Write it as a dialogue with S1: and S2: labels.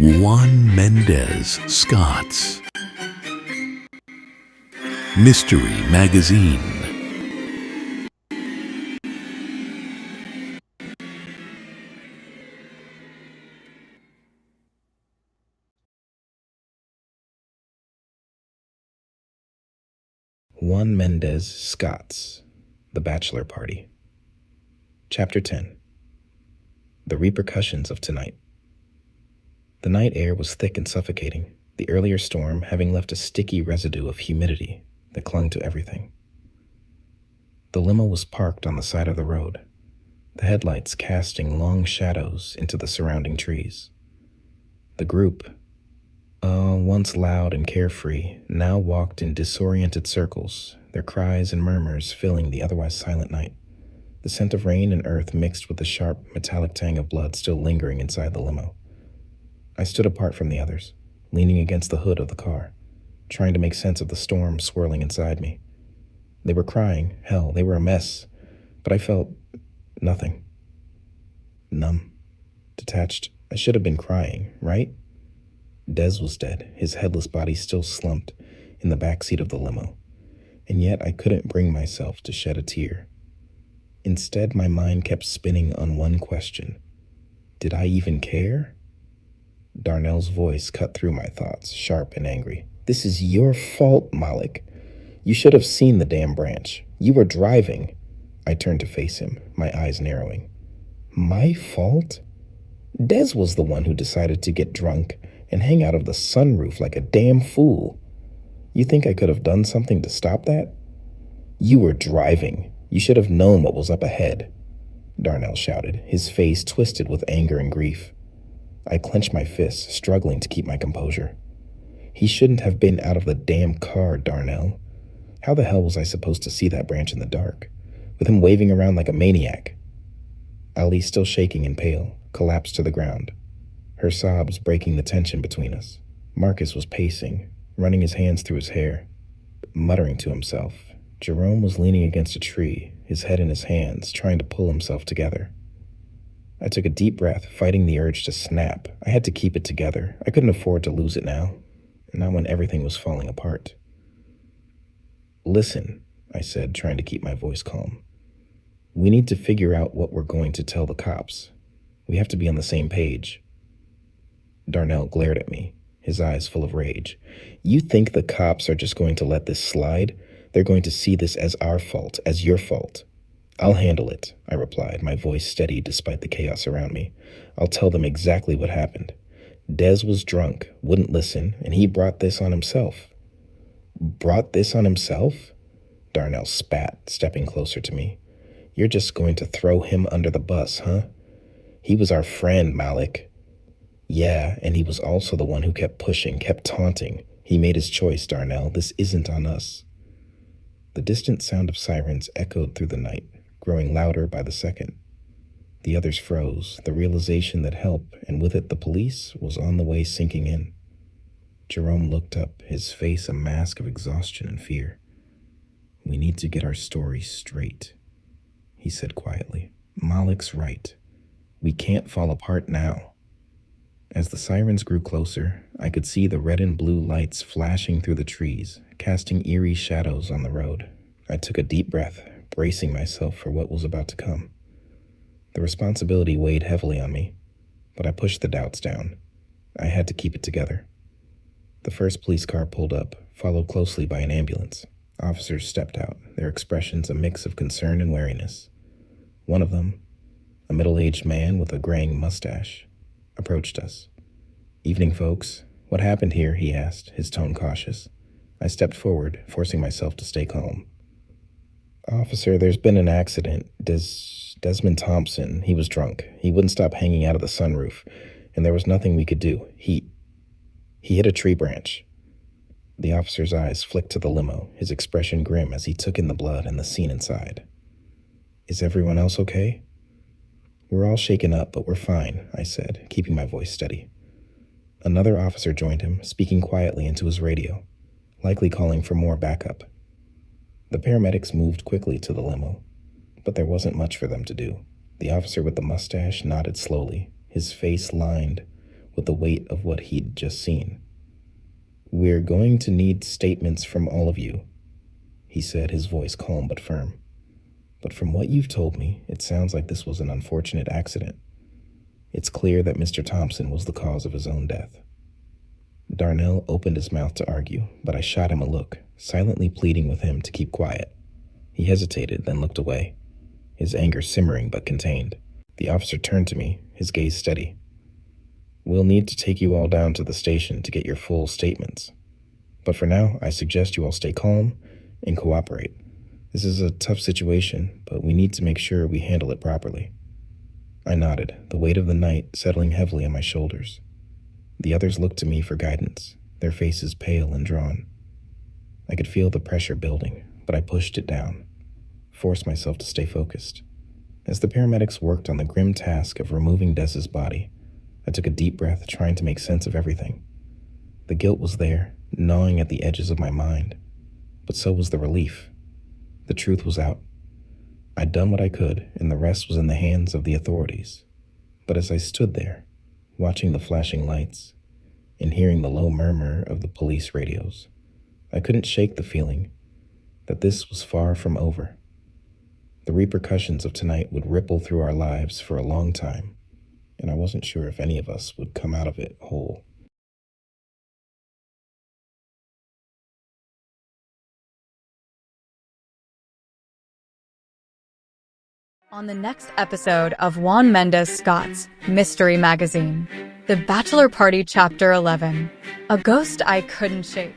S1: Juan Mendez Scott's Mystery Magazine.
S2: Juan Mendez Scott's The Bachelor Party. Chapter 10. The Repercussions of Tonight. The night air was thick and suffocating, the earlier storm having left a sticky residue of humidity that clung to everything. The limo was parked on the side of the road, the headlights casting long shadows into the surrounding trees. The group, once loud and carefree, now walked in disoriented circles, their cries and murmurs filling the otherwise silent night, the scent of rain and earth mixed with the sharp, metallic tang of blood still lingering inside the limo. I stood apart from the others, leaning against the hood of the car, trying to make sense of the storm swirling inside me. They were crying, hell, they were a mess, but I felt nothing. Numb, detached. I should have been crying, right? Des was dead, his headless body still slumped in the back seat of the limo, and yet I couldn't bring myself to shed a tear. Instead, my mind kept spinning on one question. Did I even care? Darnell's voice cut through my thoughts, sharp and angry. This is your fault, Malik. You should have seen the damn branch. You were driving. I turned to face him, my eyes narrowing. My fault? Des was the one who decided to get drunk and hang out of the sunroof like a damn fool. You think I could have done something to stop that? You were driving. You should have known what was up ahead, Darnell shouted, his face twisted with anger and grief. I clenched my fists, struggling to keep my composure. He shouldn't have been out of the damn car, Darnell. How the hell was I supposed to see that branch in the dark, with him waving around like a maniac? Ali, still shaking and pale, collapsed to the ground, her sobs breaking the tension between us. Marcus was pacing, running his hands through his hair, muttering to himself. Jerome was leaning against a tree, his head in his hands, trying to pull himself together. I took a deep breath, fighting the urge to snap. I had to keep it together. I couldn't afford to lose it now, not when everything was falling apart. Listen, I said, trying to keep my voice calm. We need to figure out what we're going to tell the cops. We have to be on the same page. Darnell glared at me, his eyes full of rage. You think the cops are just going to let this slide? They're going to see this as our fault, as your fault. I'll handle it, I replied, my voice steady despite the chaos around me. I'll tell them exactly what happened. Des was drunk, wouldn't listen, and he brought this on himself. Brought this on himself? Darnell spat, stepping closer to me. You're just going to throw him under the bus, huh? He was our friend, Malik. Yeah, and he was also the one who kept pushing, kept taunting. He made his choice, Darnell. This isn't on us. The distant sound of sirens echoed through the night, growing louder by the second. The others froze, the realization that help, and with it the police, was on the way sinking in. Jerome looked up, his face a mask of exhaustion and fear. We need to get our story straight, he said quietly. Malik's right. We can't fall apart now. As the sirens grew closer, I could see the red and blue lights flashing through the trees, casting eerie shadows on the road. I took a deep breath, bracing myself for what was about to come. The responsibility weighed heavily on me, but I pushed the doubts down. I had to keep it together. The first police car pulled up, followed closely by an ambulance. Officers stepped out, their expressions a mix of concern and wariness. One of them, a middle-aged man with a graying mustache, approached us. Evening, folks. What happened here? He asked, his tone cautious. I stepped forward, forcing myself to stay calm. Officer, there's been an accident. Desmond Thompson, he was drunk. He wouldn't stop hanging out of the sunroof, and there was nothing we could do. He hit a tree branch. The officer's eyes flicked to the limo, his expression grim as he took in the blood and the scene inside. Is everyone else okay? We're all shaken up, but we're fine, I said, keeping my voice steady. Another officer joined him, speaking quietly into his radio, likely calling for more backup. The paramedics moved quickly to the limo, but there wasn't much for them to do. The officer with the mustache nodded slowly, his face lined with the weight of what he'd just seen. "We're going to need statements from all of you," he said, his voice calm but firm. "But from what you've told me, it sounds like this was an unfortunate accident. It's clear that Mr. Thompson was the cause of his own death." Darnell opened his mouth to argue, but I shot him a look, silently pleading with him to keep quiet. He hesitated, then looked away, his anger simmering but contained. The officer turned to me, his gaze steady. "We'll need to take you all down to the station to get your full statements. But for now, I suggest you all stay calm and cooperate. This is a tough situation, but we need to make sure we handle it properly." I nodded, the weight of the night settling heavily on my shoulders. The others looked to me for guidance, their faces pale and drawn. I could feel the pressure building, but I pushed it down, forced myself to stay focused. As the paramedics worked on the grim task of removing Des's body, I took a deep breath, trying to make sense of everything. The guilt was there, gnawing at the edges of my mind, but so was the relief. The truth was out. I'd done what I could, and the rest was in the hands of the authorities. But as I stood there, watching the flashing lights and hearing the low murmur of the police radios, I couldn't shake the feeling that this was far from over. The repercussions of tonight would ripple through our lives for a long time, and I wasn't sure if any of us would come out of it whole.
S3: On the next episode of Juan Mendez Scott's Mystery Magazine, The Bachelor Party Chapter 11, A Ghost I Couldn't Shake.